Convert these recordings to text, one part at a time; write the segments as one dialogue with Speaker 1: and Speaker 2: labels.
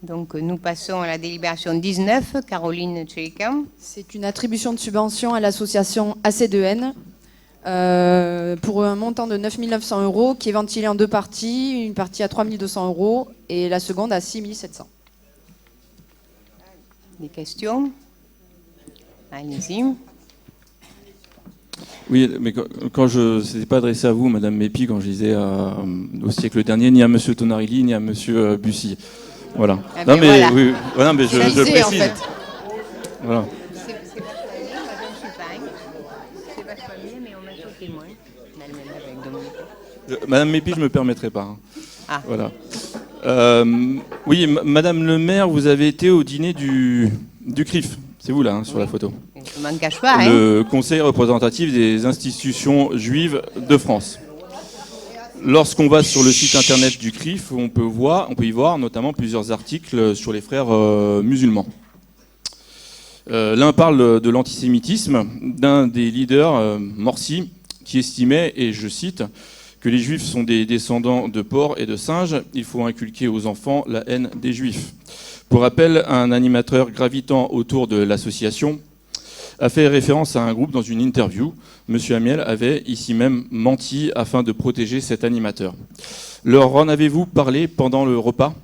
Speaker 1: Donc, nous passons à la délibération 19. Caroline Tchelikam.
Speaker 2: C'est une attribution de subvention à l'association AC2N pour un montant de 9 900 € qui est ventilé en deux parties. Une partie à 3 200 € et la seconde à 6 700.
Speaker 1: Des questions? Allez-y.
Speaker 3: Oui, mais quand je ne s'était pas adressé à vous, Madame Mépi, quand je disais au siècle dernier, ni à Monsieur Tonarilli, ni à Monsieur Bussy. Voilà.
Speaker 1: Ah ben voilà.
Speaker 3: Oui, voilà, mais je précise.
Speaker 2: En fait.
Speaker 3: Voilà.
Speaker 1: C'est pas soigné, Madame Chupagne. C'est pas soigné, mais on met sur témoin. On a le même âge avec Dominique.
Speaker 3: Madame Mépi, je ne me permettrai pas. Hein.
Speaker 1: Ah.
Speaker 3: Voilà. Oui, Madame le maire, vous avez été au dîner du CRIF. C'est vous là, hein, sur la photo.
Speaker 1: Je m'en cache pas.
Speaker 3: Le Conseil représentatif des institutions juives de France. Lorsqu'on va sur le site internet du CRIF, on peut y voir notamment plusieurs articles sur les frères musulmans. L'un parle de l'antisémitisme d'un des leaders, Morsi, qui estimait, et je cite, que les juifs sont des descendants de porcs et de singes. Il faut inculquer aux enfants la haine des juifs. Pour rappel, un animateur gravitant autour de l'association a fait référence à un groupe dans une interview. Monsieur Amiel avait ici même menti afin de protéger cet animateur. Leur en avez-vous parlé pendant le repas ?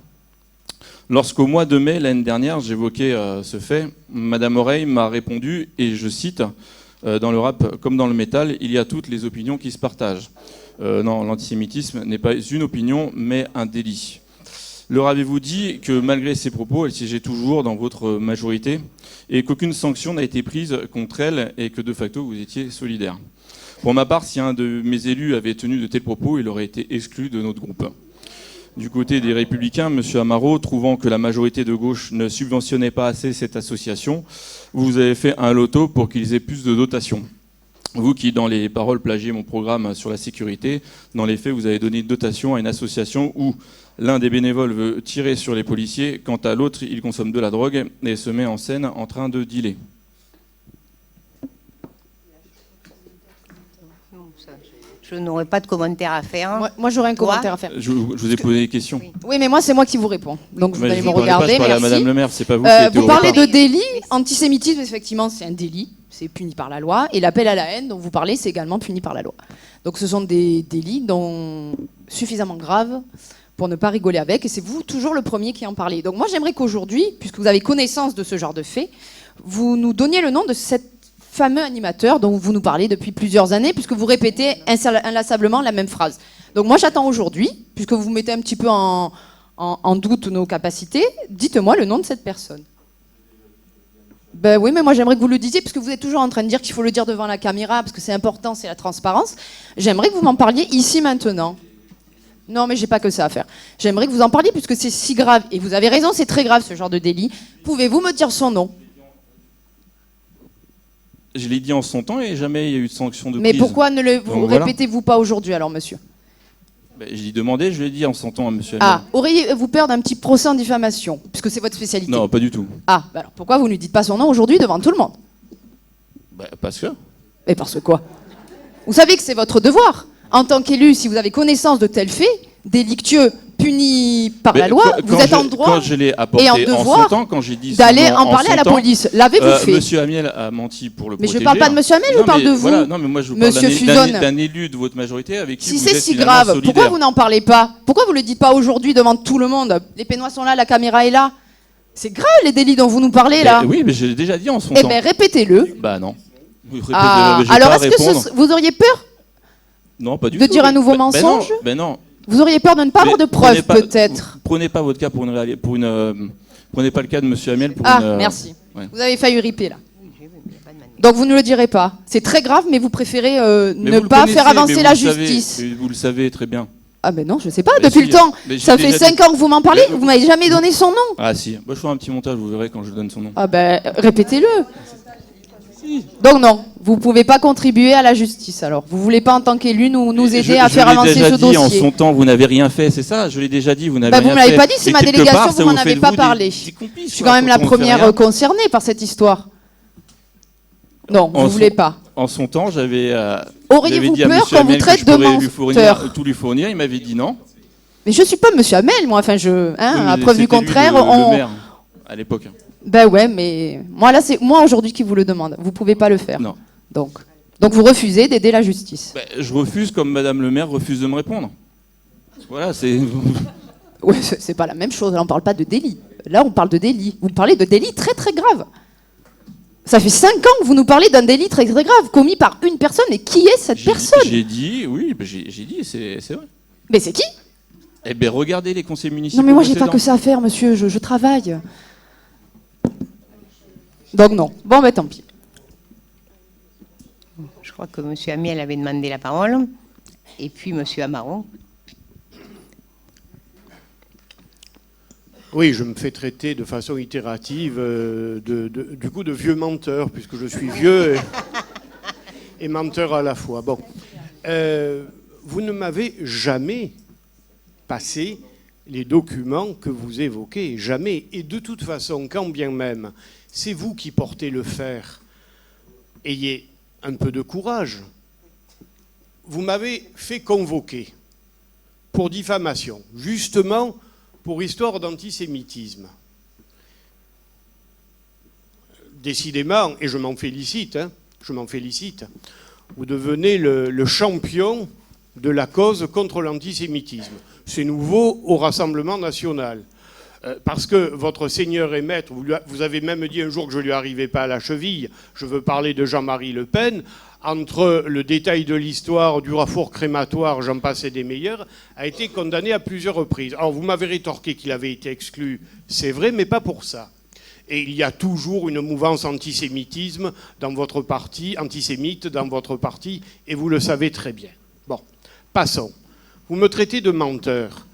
Speaker 3: Lorsqu'au mois de mai, l'année dernière, j'évoquais ce fait, Madame Oreille m'a répondu, et je cite, dans le rap comme dans le métal, il y a toutes les opinions qui se partagent. Non, l'antisémitisme n'est pas une opinion, mais un délit. Leur avez-vous dit que malgré ces propos, elle siégeait toujours dans votre majorité et qu'aucune sanction n'a été prise contre elle et que de facto vous étiez solidaire? Pour ma part, si un de mes élus avait tenu de tels propos, il aurait été exclu de notre groupe. Du côté des Républicains, M. Amaro, trouvant que la majorité de gauche ne subventionnait pas assez cette association, vous avez fait un loto pour qu'ils aient plus de dotations. Vous qui, dans les paroles, plagiez mon programme sur la sécurité, dans les faits, vous avez donné une dotation à une association où l'un des bénévoles veut tirer sur les policiers, quant à l'autre, il consomme de la drogue et se met en scène en train de dealer.
Speaker 1: Je n'aurais pas de commentaire à faire.
Speaker 2: Moi j'aurais un commentaire à faire.
Speaker 3: Je vous ai posé des questions.
Speaker 2: Oui, mais moi c'est moi qui vous réponds. Donc vous allez me
Speaker 3: Je
Speaker 2: regarder.
Speaker 3: parle à
Speaker 2: Merci.
Speaker 3: Madame le maire, c'est pas vous qui êtes
Speaker 2: Vous parlez de délit. Antisémitisme, effectivement, c'est un délit. C'est puni par la loi. Et l'appel à la haine dont vous parlez, c'est également puni par la loi. Donc ce sont des délits suffisamment graves pour ne pas rigoler avec. Et c'est vous toujours le premier qui en parlez. Donc moi j'aimerais qu'aujourd'hui, puisque vous avez connaissance de ce genre de faits, vous nous donniez le nom de cet fameux animateur dont vous nous parlez depuis plusieurs années, puisque vous répétez inlassablement la même phrase. Donc moi j'attends aujourd'hui, puisque vous mettez un petit peu en doute nos capacités, dites-moi le nom de cette personne. Ben oui, mais moi j'aimerais que vous le disiez, parce que vous êtes toujours en train de dire qu'il faut le dire devant la caméra, parce que c'est important, c'est la transparence. J'aimerais que vous m'en parliez ici maintenant. Non, mais j'ai pas que ça à faire. J'aimerais que vous en parliez, puisque c'est si grave, et vous avez raison, c'est très grave ce genre de délit. Pouvez-vous me dire son nom ?
Speaker 3: Je l'ai dit en son temps et jamais il y a eu de sanction de prise.
Speaker 2: Mais pourquoi ne le
Speaker 3: voilà.
Speaker 2: répétez-vous pas aujourd'hui alors, monsieur ?
Speaker 3: Je l'ai demandé, je l'ai dit en son temps à monsieur
Speaker 2: Ah,
Speaker 3: Amiel.
Speaker 2: auriez-vous peur d'un petit procès en diffamation, puisque c'est votre spécialité ?
Speaker 3: Non, pas du tout.
Speaker 2: Ah, bah alors pourquoi vous ne lui dites pas son nom aujourd'hui devant tout le monde ?
Speaker 3: Parce que
Speaker 2: Et parce que quoi ? Vous savez que c'est votre devoir. En tant qu'élu, si vous avez connaissance de tels faits, délictueux, punis par la loi, vous êtes en droit
Speaker 3: quand je l'ai apporté
Speaker 2: et en
Speaker 3: en son
Speaker 2: devoir
Speaker 3: temps, quand j'ai dit
Speaker 2: d'aller
Speaker 3: son nom
Speaker 2: en parler à la
Speaker 3: son temps,
Speaker 2: police. L'avez-vous fait ?
Speaker 3: Monsieur Amiel a menti pour le
Speaker 2: Mais
Speaker 3: protéger.
Speaker 2: je ne parle pas de monsieur Amiel, je vous parle de vous.
Speaker 3: Voilà, non, mais moi je vous parle
Speaker 2: Monsieur Fuzone.
Speaker 3: d'un élu de votre majorité avec qui
Speaker 2: Si
Speaker 3: vous
Speaker 2: c'est
Speaker 3: êtes
Speaker 2: si
Speaker 3: finalement
Speaker 2: grave,
Speaker 3: solidaire.
Speaker 2: pourquoi vous n'en parlez pas ? Pourquoi vous ne le dites pas aujourd'hui devant tout le monde ? Les Pénois sont là, la caméra est là. C'est grave les délits dont vous nous parlez là.
Speaker 3: Oui, mais je l'ai déjà dit en son
Speaker 2: Eh
Speaker 3: temps.
Speaker 2: bien, répétez-le.
Speaker 3: Bah non. Vous répétez,
Speaker 2: Ah,
Speaker 3: je vais
Speaker 2: alors
Speaker 3: pas
Speaker 2: est-ce que
Speaker 3: répondre.
Speaker 2: vous auriez peur
Speaker 3: Non, pas du
Speaker 2: de
Speaker 3: tout.
Speaker 2: dire un nouveau
Speaker 3: Ben
Speaker 2: mensonge ?
Speaker 3: Ben non.
Speaker 2: Vous auriez peur de ne pas avoir de
Speaker 3: prenez
Speaker 2: preuves,
Speaker 3: pas-
Speaker 2: peut-être.
Speaker 3: Prenez pas votre cas prenez pas le cas de monsieur Amiel pour
Speaker 2: Ah,
Speaker 3: une.
Speaker 2: merci.
Speaker 3: Ouais.
Speaker 2: Vous avez failli riper, là. Donc vous ne le direz pas. C'est très grave, mais vous préférez
Speaker 3: Mais
Speaker 2: ne
Speaker 3: vous le
Speaker 2: pas
Speaker 3: connaissez,
Speaker 2: faire avancer
Speaker 3: mais
Speaker 2: la
Speaker 3: vous le savez,
Speaker 2: justice.
Speaker 3: mais vous le savez très bien.
Speaker 2: Ah ben non, je sais pas,
Speaker 3: Mais
Speaker 2: depuis
Speaker 3: si,
Speaker 2: le temps.
Speaker 3: mais je
Speaker 2: Ça
Speaker 3: l'ai
Speaker 2: fait
Speaker 3: déjà
Speaker 2: 5
Speaker 3: dit.
Speaker 2: ans que vous m'en parlez,
Speaker 3: Mais-
Speaker 2: vous m'avez jamais donné son nom.
Speaker 3: Ah si, moi je ferai un petit montage, vous verrez quand je donne son nom.
Speaker 2: Ah ben, répétez-le. Donc non, vous pouvez pas contribuer à la justice alors. Vous voulez pas en tant qu'élu nous aider à faire avancer ce
Speaker 3: Je l'ai déjà dit en
Speaker 2: dossier.
Speaker 3: son temps, vous n'avez rien fait, c'est ça. Je l'ai déjà dit, vous n'avez
Speaker 2: Bah,
Speaker 3: rien
Speaker 2: vous
Speaker 3: fait.
Speaker 2: me l'avez pas dit, c'est
Speaker 3: Et
Speaker 2: ma
Speaker 3: quelque
Speaker 2: délégation,
Speaker 3: part, ça
Speaker 2: vous m'en
Speaker 3: fait
Speaker 2: avez
Speaker 3: de
Speaker 2: pas
Speaker 3: vous
Speaker 2: parlé.
Speaker 3: des complices,
Speaker 2: Je suis
Speaker 3: quoi,
Speaker 2: quand même la
Speaker 3: quand on fait
Speaker 2: première
Speaker 3: rien.
Speaker 2: concernée par cette histoire. Non, vous
Speaker 3: En
Speaker 2: voulez
Speaker 3: son-
Speaker 2: pas.
Speaker 3: En son temps, j'avais
Speaker 2: Auriez-vous
Speaker 3: dit à
Speaker 2: peur
Speaker 3: monsieur
Speaker 2: qu'on vous
Speaker 3: Amiel que
Speaker 2: traite
Speaker 3: je
Speaker 2: de
Speaker 3: pourrais
Speaker 2: menteur
Speaker 3: tout lui fournir, il m'avait dit non.
Speaker 2: Mais je suis pas Monsieur Hamel, moi. Enfin, à preuve du
Speaker 3: C'était lui,
Speaker 2: contraire,
Speaker 3: le maire, à l'époque.
Speaker 2: Ben ouais, mais moi là, c'est moi aujourd'hui qui vous le demande. Vous pouvez pas le faire.
Speaker 3: Non.
Speaker 2: Donc vous refusez d'aider la justice.
Speaker 3: Je refuse comme Madame le maire refuse de me répondre. Voilà, c'est...
Speaker 2: Ouais, c'est pas la même chose. Là, on parle pas de délit. Là, on parle de délit. Vous parlez de délit très très grave. Ça fait 5 ans que vous nous parlez d'un délit très très grave commis par une personne. Et qui est cette personne?
Speaker 3: J'ai dit, oui, j'ai dit, c'est vrai.
Speaker 2: Mais c'est qui?
Speaker 3: Eh bien, regardez les conseils municipaux.
Speaker 2: Non, mais moi, j'ai pas
Speaker 3: précédents.
Speaker 2: que ça à faire, monsieur. Je travaille. Donc non. Bon, ben tant pis.
Speaker 1: Je crois que M. Amiel avait demandé la parole. Et puis M. Amaro.
Speaker 4: Oui, je me fais traiter de façon itérative du coup de vieux menteur, puisque je suis vieux et menteur à la fois. Bon, vous ne m'avez jamais passé les documents que vous évoquez, jamais. Et de toute façon, quand bien même, c'est vous qui portez le fer, ayez un peu de courage. Vous m'avez fait convoquer pour diffamation, justement pour histoire d'antisémitisme. Décidément, et je m'en félicite, vous devenez le champion de la cause contre l'antisémitisme. C'est nouveau au Rassemblement national. Parce que votre seigneur et maître, vous avez même dit un jour que je ne lui arrivais pas à la cheville, je veux parler de Jean-Marie Le Pen, entre le détail de l'histoire du raffour crématoire, j'en passais des meilleurs, a été condamné à plusieurs reprises. Alors vous m'avez rétorqué qu'il avait été exclu, c'est vrai, mais pas pour ça. Et il y a toujours une mouvance antisémitisme dans votre parti, antisémite dans votre parti, et vous le savez très bien. Bon, passons. Vous me traitez de menteur.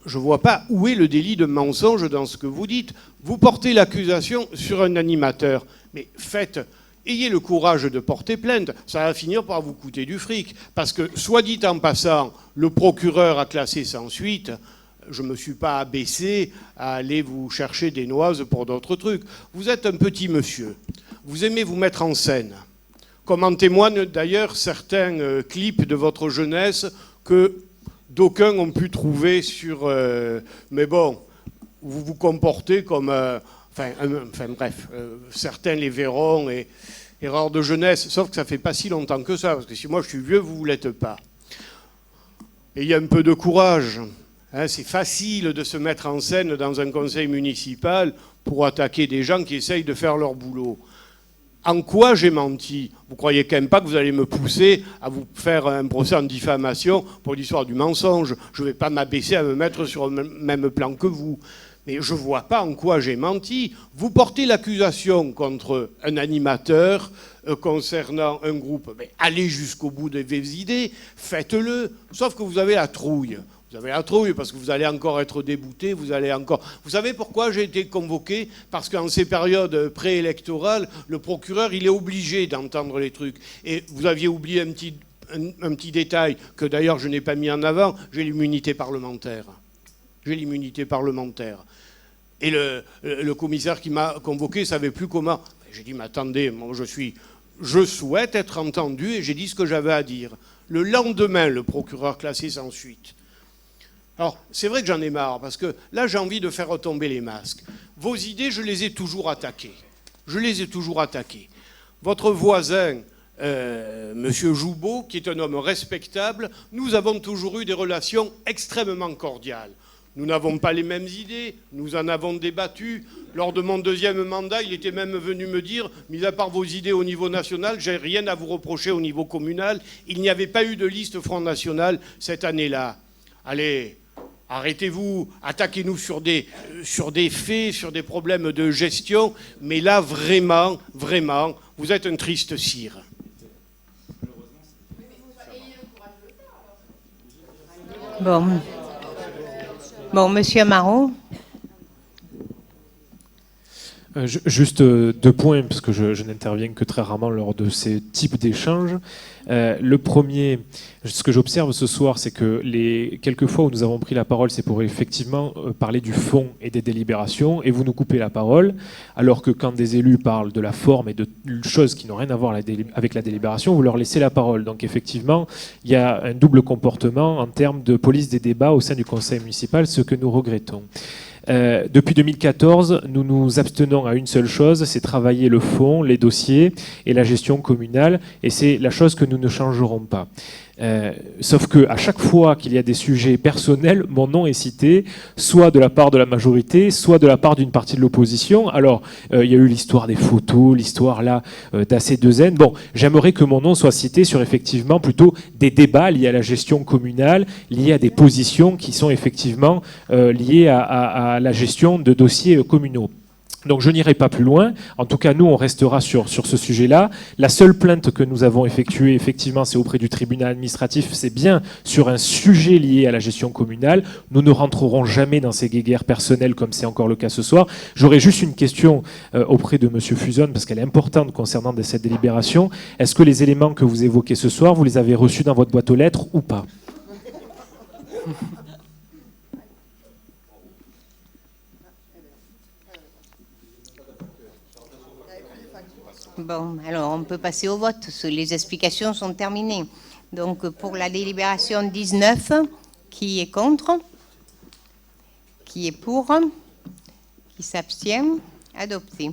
Speaker 4: Je ne vois pas où est le délit de mensonge dans ce que vous dites. Vous portez l'accusation sur un animateur. Mais ayez le courage de porter plainte. Ça va finir par vous coûter du fric. Parce que, soit dit en passant, le procureur a classé sans suite. Je ne me suis pas abaissé à aller vous chercher des noises pour d'autres trucs. Vous êtes un petit monsieur. Vous aimez vous mettre en scène. Comme en témoignent d'ailleurs certains clips de votre jeunesse que d'aucuns ont pu trouver sur... mais bon, vous vous comportez comme... bref, certains les verront, et erreur de jeunesse, sauf que ça fait pas si longtemps que ça, parce que si moi je suis vieux, vous ne l'êtes pas. Ayez un peu de courage. Hein, c'est facile de se mettre en scène dans un conseil municipal pour attaquer des gens qui essayent de faire leur boulot. En quoi j'ai menti? Vous croyez quand même pas que vous allez me pousser à vous faire un procès en diffamation pour l'histoire du mensonge? Je ne vais pas m'abaisser à me mettre sur le même plan que vous. Mais je ne vois pas en quoi j'ai menti. Vous portez l'accusation contre un animateur concernant un groupe. Mais allez jusqu'au bout de vos idées, faites-le. Sauf que vous avez la trouille. Vous avez la trouille parce que vous allez encore être débouté, vous allez encore... Vous savez pourquoi j'ai été convoqué? Parce qu'en ces périodes préélectorales, le procureur, il est obligé d'entendre les trucs. Et vous aviez oublié un petit détail que d'ailleurs je n'ai pas mis en avant, j'ai l'immunité parlementaire. J'ai l'immunité parlementaire. Et le commissaire qui m'a convoqué ne savait plus comment... J'ai dit, mais attendez, moi je souhaite être entendu, et j'ai dit ce que j'avais à dire. Le lendemain, le procureur classé sans suite. Alors, c'est vrai que j'en ai marre, parce que là, j'ai envie de faire retomber les masques. Vos idées, je les ai toujours attaquées. Votre voisin, Monsieur Joubeau, qui est un homme respectable, nous avons toujours eu des relations extrêmement cordiales. Nous n'avons pas les mêmes idées, nous en avons débattu. Lors de mon deuxième mandat, il était même venu me dire, mis à part vos idées au niveau national, j'ai rien à vous reprocher au niveau communal. Il n'y avait pas eu de liste Front National cette année-là. Allez, arrêtez-vous, attaquez-nous sur des faits, sur des problèmes de gestion, mais là, vraiment, vous êtes un triste cire.
Speaker 1: Bon, Monsieur Amaro.
Speaker 5: Juste 2 points, parce que je n'interviens que très rarement lors de ces types d'échanges. Le premier, ce que j'observe ce soir, c'est que les quelques fois où nous avons pris la parole, c'est pour effectivement parler du fond et des délibérations, et vous nous coupez la parole, alors que quand des élus parlent de la forme et de choses qui n'ont rien à voir avec la délibération, vous leur laissez la parole. Donc effectivement, il y a un double comportement en termes de police des débats au sein du conseil municipal, ce que nous regrettons. Depuis 2014, nous nous abstenons à une seule chose, c'est travailler le fond, les dossiers et la gestion communale, et c'est la chose que nous ne changerons pas. Sauf qu'à chaque fois qu'il y a des sujets personnels, mon nom est cité, soit de la part de la majorité, soit de la part d'une partie de l'opposition. Alors, il y a eu l'histoire des photos, l'histoire là d'AC2N. Bon, j'aimerais que mon nom soit cité sur effectivement plutôt des débats liés à la gestion communale, liés à des positions qui sont effectivement liées à la gestion de dossiers communaux. Donc je n'irai pas plus loin. En tout cas, nous, on restera sur ce sujet-là. La seule plainte que nous avons effectuée, effectivement, c'est auprès du tribunal administratif. C'est bien sur un sujet lié à la gestion communale. Nous ne rentrerons jamais dans ces guéguerres personnelles comme c'est encore le cas ce soir. J'aurais juste une question auprès de M. Fuson, parce qu'elle est importante concernant cette délibération. Est-ce que les éléments que vous évoquez ce soir, vous les avez reçus dans votre boîte aux lettres ou pas ?
Speaker 1: Bon, alors on peut passer au vote. Les explications sont terminées. Donc pour la délibération 19, qui est contre? Qui est pour? Qui s'abstient? Adopté.